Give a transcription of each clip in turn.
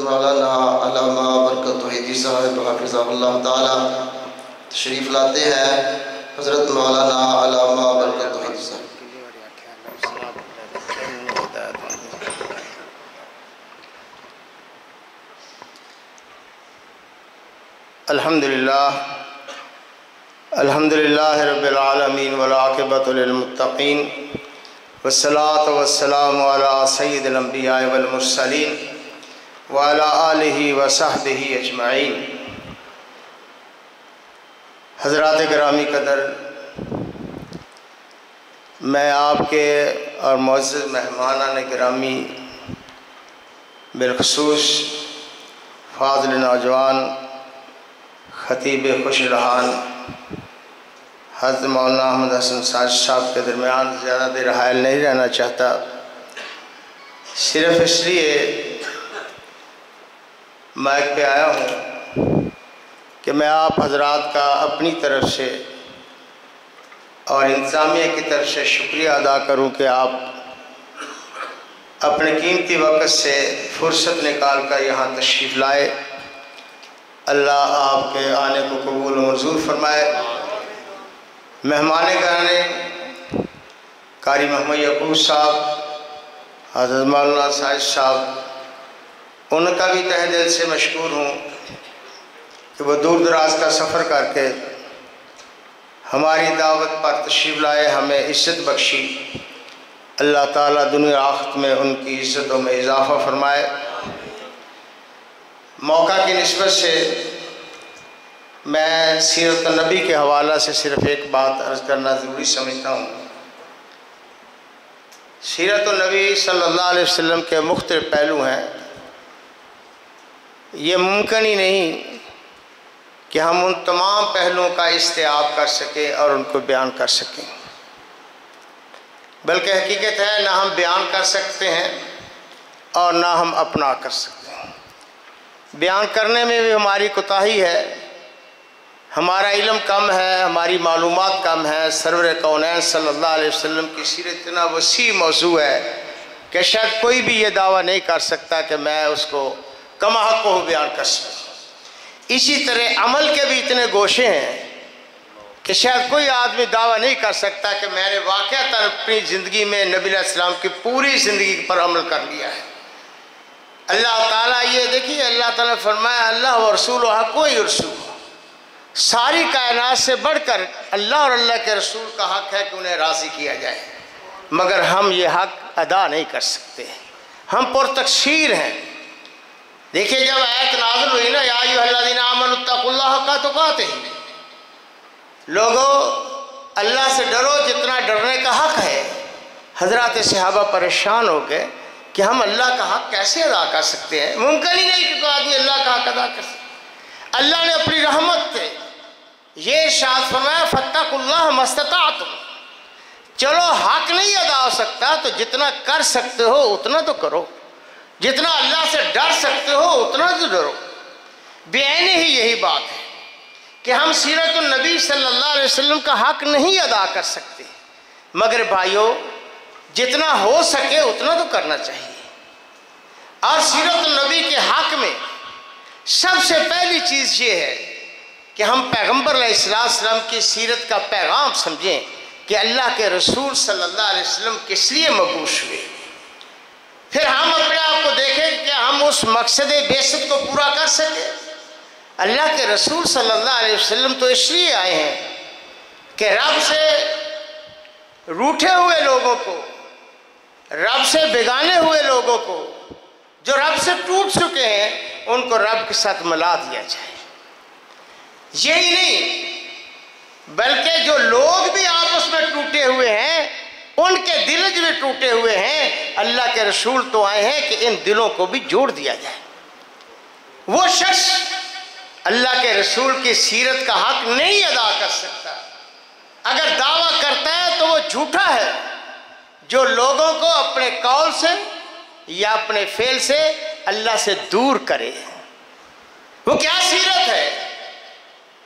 मौलाना अल्लामा बरकत तौहीदी साहब हाफिज़हुल्लाह ताला तशरीफ़ लाते हैं। हज़रत मौलाना अल्लामा बरकत तौहीदी साहब। अल्हम्दुलिल्लाह अल्हम्दुलिल्लाह रब्बिल आलमीन वल आक़िबतु लिल मुत्तक़ीन वस्सलातु वस्सलामु अला सय्यिदिल अंबिया वल मुरसलीन व अला आलिहि व सहबिहि अजमईन। हज़रात गिरामी कदर, मैं आपके और मुअज़्ज़ज़ मेहमानान गिरामी बिलख़ुसूस फ़ाज़िल नौजवान ख़तीब खुशरहान हज़रत मौलाना अहमद हसन साजिद साहब के दरमियान ज़्यादा देर हायल नहीं रहना चाहता, सिर्फ़ इसलिए माइक पे आया हूँ कि मैं आप हज़रात का अपनी तरफ से और इंतज़ामिया की तरफ से शुक्रिया अदा करूँ कि आप अपने कीमती वक़्त से फ़ुर्सत निकाल कर यहाँ तशरीफ़ लाए। अल्लाह आपके आने को कबूल मंजूर फरमाए। मेहमान घराने कारी मोहम्मद यकूब साहब, हज़रत मौलाना साजिद साहब, उनका भी तहे दिल से मशकूर हूँ कि वो दूर दराज का सफ़र करके हमारी दावत पर तशरीफ़ लाए, हमें इज़्ज़त बख्शी। अल्लाह ताला दुनिया आखिरत में उनकी इज़्ज़तों में इजाफ़ा फरमाए। मौका की निस्बत से मैं सीरत नबी के हवाला से सिर्फ़ एक बात अर्ज़ करना ज़रूरी समझता हूँ। सीरत नबी सल्लल्लाहु अलैहि वसल्लम के मुख्तलिफ़ पहलू हैं। ये मुमकिन ही नहीं कि हम उन तमाम पहलुओं का इस्तेआब कर सकें और उनको बयान कर सकें, बल्कि हकीकत है ना हम बयान कर सकते हैं और ना हम अपना कर सकते हैं। बयान करने में भी हमारी कोताही है, हमारा इल्म कम है, हमारी मालूमात कम है। सरवर कौनैन सल्लल्लाहु अलैहि वसल्लम की सीरत इतना वसी मौजू है कि शायद कोई भी ये दावा नहीं कर सकता कि मैं उसको कमा हक़ को बयान कर सकूँ। इसी तरह अमल के भी इतने गोशे हैं कि शायद कोई आदमी दावा नहीं कर सकता कि मैंने वाक़अतन अपनी ज़िंदगी में नबी अलैहिस्सलाम की पूरी ज़िंदगी पर अमल कर लिया है। अल्लाह ताला, ये देखिए अल्लाह ताला फरमाया अल्लाह व रसूल हक़्क़ु युरसूल, सारी कायनात से बढ़कर अल्लाह और अल्लाह के रसूल का हक़ है कि उन्हें राज़ी किया जाए, मगर हम ये हक़ अदा नहीं कर सकते, हम पुरतक़सीर हैं। देखिए जब आयत नाज़िल हुई ना, या अय्युहल्लज़ीना आमनुत्तक़ुल्लाह हक़्क़ तुक़ातिह, लोगों अल्लाह से डरो जितना डरने का हक़ है। हज़रात सहाबा परेशान हो गए कि हम अल्लाह का हक़ कैसे अदा कर सकते हैं, मुमकिन ही नहीं कि कोई आदमी अल्लाह का हक़ अदा कर सके। अल्लाह ने अपनी रहमत से ये इरशाद फरमाया फत्तकुल्लाह मस्तताअतुम, चलो हक़ नहीं अदा हो सकता तो जितना कर सकते हो उतना तो करो, जितना अल्लाह से डर सकते हो उतना तो डरो। बेआईनी ही यही बात है कि हम सीरत नबी सल्लल्लाहु अलैहि वसल्लम का हक़ नहीं अदा कर सकते, मगर भाइयों जितना हो सके उतना तो करना चाहिए। और सीरत नबी के हक़ में सबसे पहली चीज़ ये है कि हम पैगम्बर अलैहिस्सलाम की सीरत का पैगाम समझें कि अल्लाह के रसूल सल्लल्लाहु अलैहि वसल्लम किस लिए मबूस हुए। फिर हम अपने आप को देखें कि हम उस मकसद बेसत को पूरा कर सकें। अल्लाह के रसूल सल्लल्लाहु अलैहि वसल्लम तो इसलिए आए हैं कि रब से रूठे हुए लोगों को, रब से बेगाने हुए लोगों को, जो रब से टूट चुके हैं, उनको रब के साथ मिला दिया जाए। यही नहीं बल्कि जो लोग भी आपस में टूटे हुए हैं, उनके दिल भी टूटे हुए हैं, अल्लाह के रसूल तो आए हैं कि इन दिलों को भी जोड़ दिया जाए। वो शख्स अल्लाह के रसूल की सीरत का हक़ नहीं अदा कर सकता, अगर दावा करता है तो वो झूठा है, जो लोगों को अपने कौल से या अपने फेल से अल्लाह से दूर करे। वो क्या सीरत है?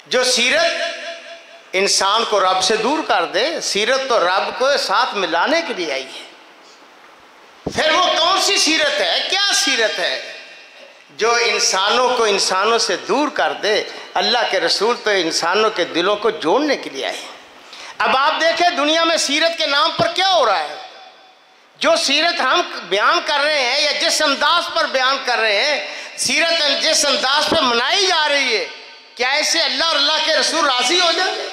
जो सीरत इंसान को रब से दूर कर दे। सीरत तो रब को साथ मिलाने के लिए आई है। फिर वो कौन सी सीरत है, क्या सीरत है? जो इंसानों को इंसानों से दूर कर दे। अल्लाह के रसूल तो इंसानों के दिलों को जोड़ने के लिए आए। अब आप देखें दुनिया में सीरत के नाम पर क्या हो रहा है। जो सीरत हम बयान कर रहे हैं या जिस अंदाज पर बयान कर रहे हैं, सीरत जिस अंदाज पर मनाई जा रही है, क्या इससे अल्लाह और अल्लाह के रसूल राजी हो जाएंगे?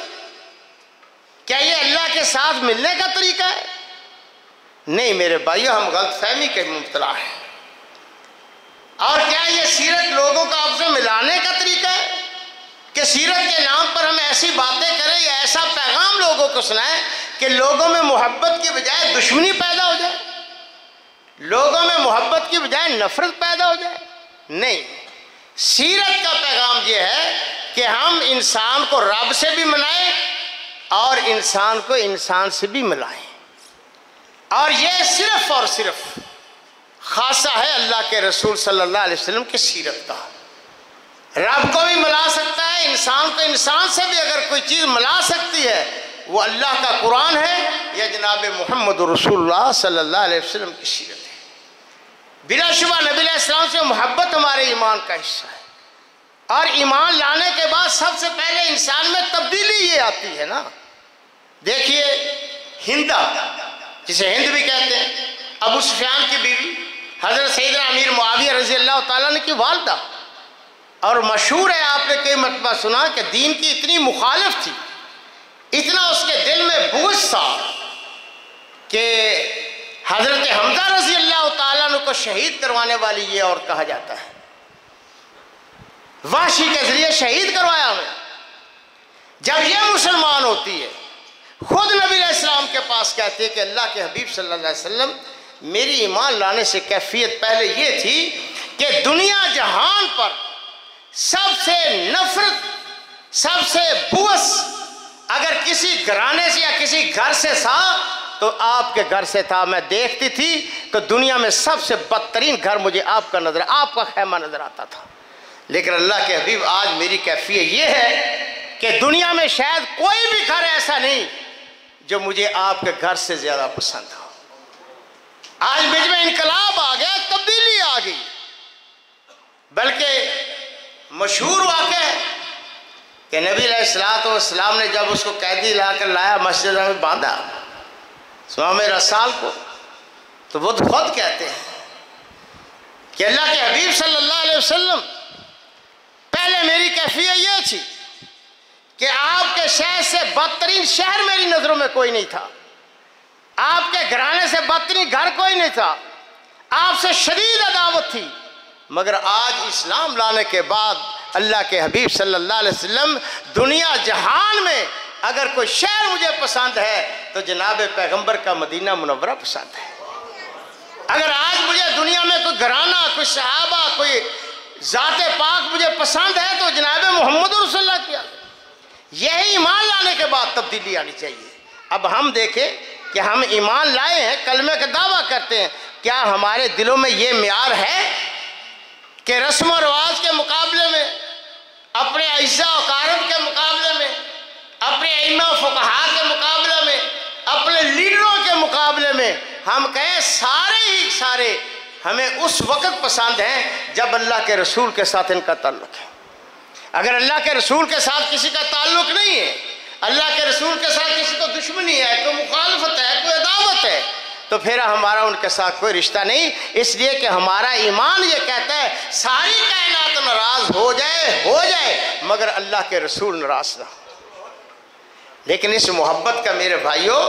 क्या ये अल्लाह के साथ मिलने का तरीका है? नहीं मेरे भाइयों, हम गलतफहमी के मुब्तला हैं। और क्या ये सीरत लोगों को आपसे मिलाने का तरीका है कि सीरत के नाम पर हम ऐसी बातें करें या ऐसा पैगाम लोगों को सुनाएं कि लोगों में मोहब्बत की बजाय दुश्मनी पैदा हो जाए, लोगों में मोहब्बत की बजाय नफरत पैदा हो जाए? नहीं, सीरत का पैगाम ये है कि हम इंसान को रब से भी मिलाएं और इंसान को इंसान से भी मिलाएं। और ये सिर्फ और सिर्फ खासा है अल्लाह के रसूल सल्लल्लाहु अलैहि वसल्लम की सीरत का। रब को भी मिला सकता है, इंसान को इंसान से भी अगर कोई चीज़ मिला सकती है, वो अल्लाह का कुरान है या जनाब मोहम्मद रसूलुल्लाह सल्लल्लाहु अलैहि वसल्लम की सीरत है। बिला शुबा नबी अलैहिस्सलाम से मोहब्बत हमारे ईमान का हिस्सा है। और ईमान लाने के बाद सबसे पहले इंसान में तब्दीली ये आती है ना। देखिए हिंदा, जिसे हिंद भी कहते हैं, अबू सुफियान की बीवी हज़रत सैयदना अमीर मुआविया रज़ी अल्लाह ताला अन्हु की वालदा, और मशहूर है आपने कई मरतबा सुना कि दीन की इतनी मुखालिफ थी, इतना उसके दिल में बुग़्ज़ था कि हज़रत हमज़ा रज़ी अल्लाह ताला अन्हु को शहीद करवाने वाली ये और कहा जाता है। वाशी के ज़रिए शहीद करवाया उन्हें। जब ये मुसलमान होती है, खुद नबी अलैहिस्सलाम के पास कहती है कि अल्लाह के हबीब सल्लल्लाहु अलैहि वसल्लम, मेरी ईमान लाने से कैफियत पहले ये थी कि दुनिया जहान पर सबसे नफरत, सबसे बुग़्ज़ अगर किसी घराने से या किसी घर से था तो आपके घर से था। मैं देखती थी कि दुनिया में सबसे बदतरीन घर मुझे आपका नजर, आपका खैमा नजर आता था। लेकिन अल्लाह के हबीब, आज मेरी कैफियत ये है कि दुनिया में शायद कोई भी घर ऐसा नहीं जो मुझे आपके घर से ज़्यादा पसंद हो। आज बीच में इनकलाब आ गया, तब्दीली आ गई। बल्कि मशहूर वाक़या है कि नबी अलैहिस्सलाम ने जब उसको कैदी लाकर लाया, मस्जिद में बांधा स्वामी रसाल को, तो वो खुद कहते हैं कि अल्लाह के हबीब सल्लल्लाहु अलैहि वसल्लम, पहले मेरी कैफियत ये थी कि आपके शहर से बदतरीन शहर मेरी नज़रों में कोई नहीं था, आपके घराने से बदतरीन घर कोई नहीं था, आपसे शदीद अदावत थी। मगर आज इस्लाम लाने के बाद अल्लाह के हबीब सल्लल्लाहु अलैहि वसल्लम, दुनिया जहान में अगर कोई शहर मुझे पसंद है तो जनाब पैगंबर का मदीना मुनव्वरा पसंद है। अगर आज मुझे दुनिया में कोई घराना, कोई सहाबा, कोई ज़ाते पाक मुझे पसंद है तो जनाब मोहम्मद रसूलुल्लाह किया। यही ईमान लाने के बाद तब्दीली आनी चाहिए। अब हम देखें कि हम ईमान लाए हैं, कलमे का दावा करते हैं, क्या हमारे दिलों में ये म्यार है कि रस्म और रिवाज के मुकाबले में, अपने अज़्ज़ा और कारब के मुकाबले में, अपने इमाम फुक़हा के मुकाबले में, अपने लीडरों के मुकाबले में हम कहें सारे ही सारे हमें उस वक़्त पसंद हैं जब अल्लाह के रसूल के साथ इनका ताल्लुक़ है। अगर अल्लाह के रसूल के साथ किसी का ताल्लुक़ नहीं है, अल्लाह के रसूल के साथ किसी को दुश्मनी है, कोई मुखालफत है, कोई अदावत है, तो फिर हमारा उनके साथ कोई रिश्ता नहीं। इसलिए कि हमारा ईमान ये कहता है सारी कायनात नाराज़ हो जाए मगर अल्लाह के रसूल नाराज़ ना हो। लेकिन इस मोहब्बत का मेरे भाइयों,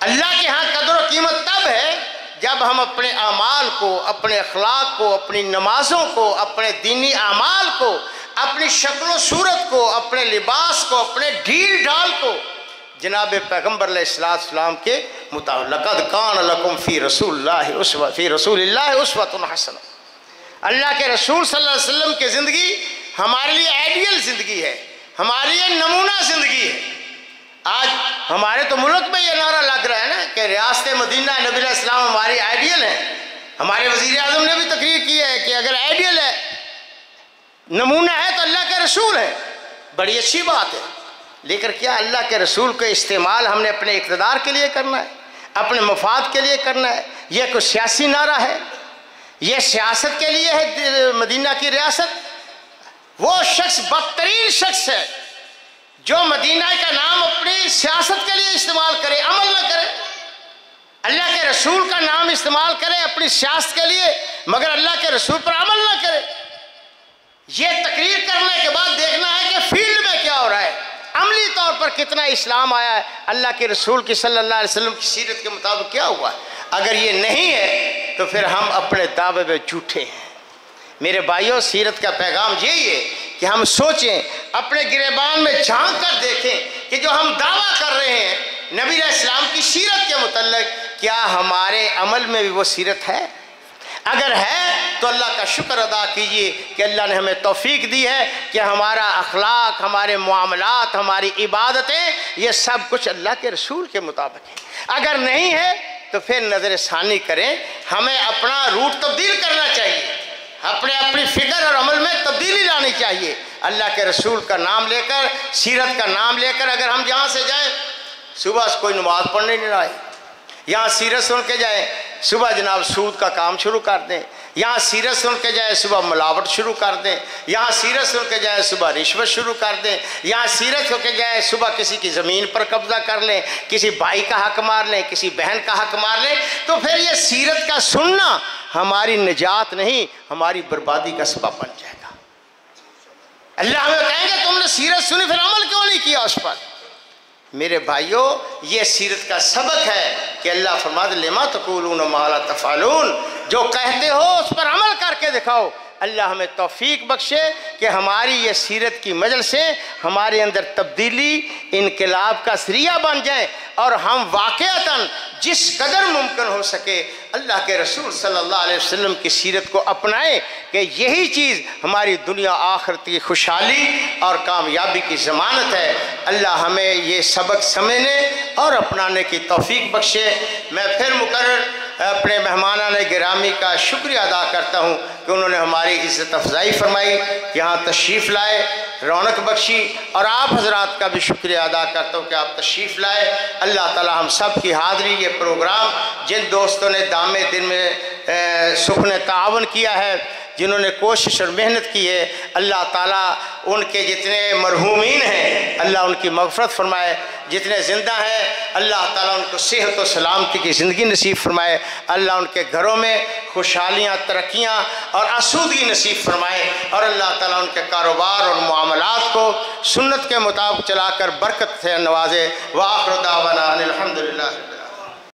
अल्लाह के यहाँ कदर और कीमत तब है जब हम अपने अमाल को, अपने अखलाक को, अपनी नमाज़ों को, अपने दीनी अमाल को, अपनी शक्ल सूरत को, अपने लिबास को, अपने ढील ढाल को जनाब पैगम्बर अलैहिस्सलाम के मुताबिक, लक़द कान लकुम फ़ी रसूलिल्लाहि उस्वतुन हसना। अल्लाह के रसूल सल्लल्लाहु अलैहि वसल्लम की ज़िंदगी हमारे लिए आइडियल ज़िंदगी है, हमारे लिए नमूना ज़िंदगी है। आज हमारे तो मुल्क में ये नारा लग रहा है ना कि रियासत मदीना नबी अलैहिस्सलाम हमारी आइडियल है। हमारे वज़ीर आज़म ने भी तकरीर की है कि अगर आइडियल है, नमूना है, तो अल्लाह के रसूल है। बड़ी अच्छी बात है। लेकिन क्या अल्लाह के रसूल का इस्तेमाल हमने अपने इक़्तिदार के लिए करना है, अपने मफाद के लिए करना है? यह कोई सियासी नारा है, ये सियासत के लिए है मदीना की रियासत। वो शख्स बदतरीन शख्स है जो मदीना का नाम अपनी सियासत के लिए इस्तेमाल करे, अमल न करे। अल्लाह के रसूल का नाम इस्तेमाल करे अपनी सियासत के लिए, मगर अल्लाह के रसूल पर अमल न करे। ये तकरीर करने के बाद देखना है कि फील्ड में क्या हो रहा है, अमली तौर पर कितना इस्लाम आया है, अल्लाह के रसूल की सल्लल्लाहु अलैहि वसल्लम की सीरत के मुताबिक क्या हुआ है। अगर ये नहीं है तो फिर हम अपने दावे में झूठे हैं। मेरे भाइयों, सीरत का पैगाम यही है कि हम सोचें, अपने गिरेबान में झांक कर देखें कि जो हम दावा कर रहे हैं नबी अलैहिस्सलाम की सीरत के मुतल्लिक, क्या हमारे अमल में भी वो सीरत है? अगर है तो अल्लाह का शुक्र अदा कीजिए कि अल्लाह ने हमें तौफीक दी है कि हमारा अखलाक, हमारे मामलात, हमारी इबादतें, ये सब कुछ अल्लाह के रसूल के मुताबिक है। अगर नहीं है तो फिर नज़र सानी करें, हमें अपना रूट तब्दील करना चाहिए, अपनी फिक्र और अमल में तब्दीली लानी चाहिए। अल्लाह के रसूल का नाम लेकर, सीरत का नाम लेकर अगर हम यहाँ से जाएं, सुबह से कोई नमाज पढ़ने नहीं आए, यहाँ सीरत सुन के जाए, सुबह जनाब सूद का काम शुरू कर दें, यहाँ सीरत सुन के जाए सुबह मिलावट शुरू कर दें, यहाँ सीरत सुन के जाए सुबह रिश्वत शुरू कर दें, यहाँ सीरत सुन के जाए सुबह किसी की ज़मीन पर कब्जा कर लें, किसी भाई का हक मार लें, किसी बहन का हक मार लें, तो फिर ये सीरत का सुनना हमारी निजात नहीं, हमारी बर्बादी का सबब बन जाएगा। अल्लाह हमें कहेंगे तुमने सीरत सुनी फिर अमल क्यों नहीं किया उस पर। मेरे भाइयों, ये सीरत का सबक है कि अल्लाह फरमाते लिमा तक़ूलून मा ला तफ़अलून, जो कहते हो उस पर अमल करके दिखाओ। अल्लाह हमें तौफीक बख्शे कि हमारी ये सीरत की मजल से हमारे अंदर तब्दीली, इनकलाब का सरिया बन जाए और हम वाक़अतन जिस कदर मुमकिन हो सके अल्लाह के रसूल सल्लल्लाहु अलैहि वसल्लम की सीरत को अपनाएं कि यही चीज़ हमारी दुनिया आखिरत की खुशहाली और कामयाबी की ज़मानत है। अल्लाह हमें ये सबक समझने और अपनाने की तौफीक बख्शे। मैं फिर मुकर्रर अपने मेहमानान गिरामी का शुक्रिया अदा करता हूँ कि उन्होंने हमारी इज़्ज़त अफजाई फरमाई, यहाँ तशरीफ़ लाए, रौनक बख्शी, और आप हजरात का भी शुक्रिया अदा करता हूँ कि आप तशरीफ़ लाए। अल्लाह ताला हम सब की हाज़िरी, ये प्रोग्राम जिन दोस्तों ने दामे दिन में सुखने तावन किया है, जिन्होंने कोशिश और मेहनत की है, अल्लाह ताला उनके जितने मरहूमीन हैं अल्लाह उनकी मग़फ़रत फ़रमाए, जितने ज़िंदा हैं अल्लाह ताला उनको सेहत और सलामती की ज़िंदगी नसीब फ़रमाए, अल्लाह उनके घरों में खुशहालियाँ, तरक्कियाँ और आसूदगी नसीब फ़रमाए, और अल्लाह ताला उनके कारोबार और मामलात को सुन्नत के मुताबिक चलाकर बरकत से नवाजे। व आखिर दावाना अनिल हम्दुलिल्लाह।